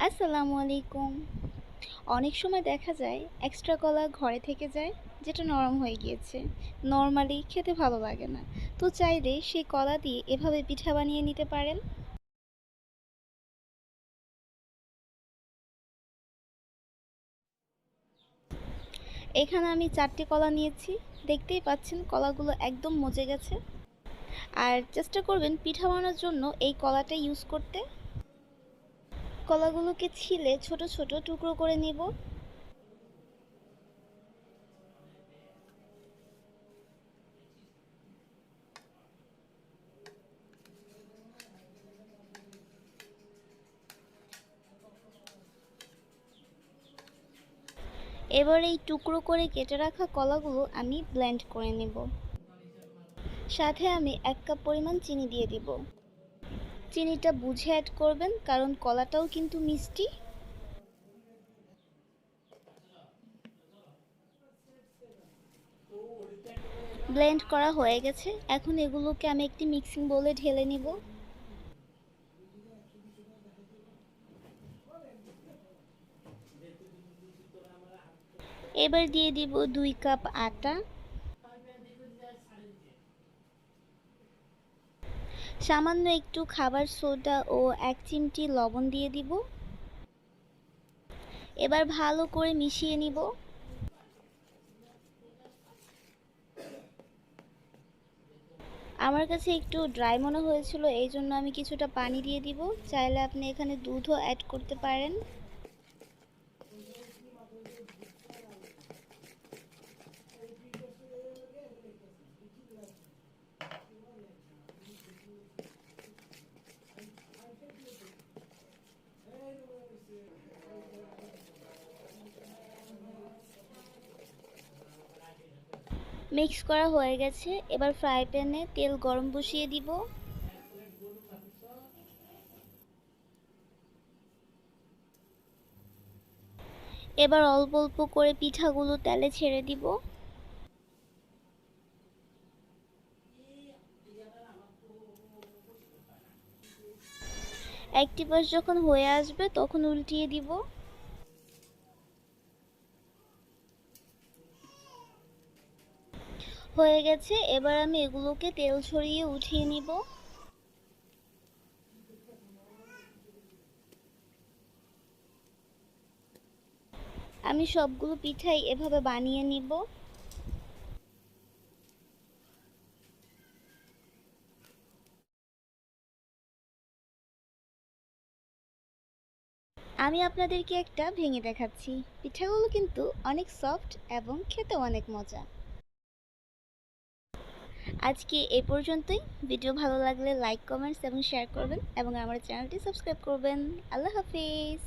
আসসালামু আলাইকুম। অনেক সময় দেখা যায় এক্সট্রা কলা ঘরে থেকে যায়, যেটা নরম হয়ে গিয়েছে। নরমালি খেতে ভালো লাগে না। তো চাইলে সেই কলা দিয়ে এভাবে পিঠা বানিয়ে নিতে পারেন। এখানে আমি 4টি কলা নিয়েছি। দেখতেই পাচ্ছেন কলাগুলো একদম মজে গেছে। আর চেষ্টা করবেন পিঠা বানানোর জন্য এই কলাটা ইউজ করতে। কলাগুলোকে ছিলে ছোট ছোট টুকরো করে নিব। এবার এই টুকরো করে কেটে রাখা কলাগুলো আমি ব্লেন্ড করে নেব। সাথে আমি 1 কাপ পরিমাণ চিনি দিয়ে দিব। চিনিটা বুঝে অ্যাড করবেন, কারণ কলাটাও কিন্তু মিষ্টি। ব্লেন্ড করা হয়ে গেছে। এখন এগুলোকে আমি একটি মিক্সিং বোলে ঢেলে নিব। এবার দিয়ে দিব 2 কাপ আটা, সামান্য একটু খাবার সোডা ও 1 চিমটি লবণ দিয়ে দিব। এবার ভালো করে মিশিয়ে নিব। আমার কাছে একটু ড্রাই মনে হয়েছিল, এই জন্য আমি কিছুটা পানি দিয়ে দিব। চাইলে আপনি এখানে দুধও অ্যাড করতে পারেন। মিক্স করা হয়ে গেছে। এবার ফ্রাই প্যানে তেল গরম বসিয়ে দিব। এবার অল্প অল্প করে পিঠাগুলো তেলে ছেড়ে দিব। একটি পাশ যখন হয়ে আসবে তখন উল্টিয়ে দিব। হয়ে গেছে। এবার আমি এগুলোকে তেল ছড়িয়ে উঠিয়ে নিব। আমি সবগুলো পিঠাই এভাবে বানিয়ে নিব। আমি আপনাদেরকে একটা ভেঙে দেখাচ্ছি। পিঠাগুলো কিন্তু অনেক সফট এবং খেতেও অনেক মজা। আজকে এই পর্যন্তই। ভিডিও ভালো লাগলে লাইক, কমেন্টস এবং শেয়ার করবেন এবং আমার চ্যানেলটি সাবস্ক্রাইব করবেন। আল্লাহ হাফিজ।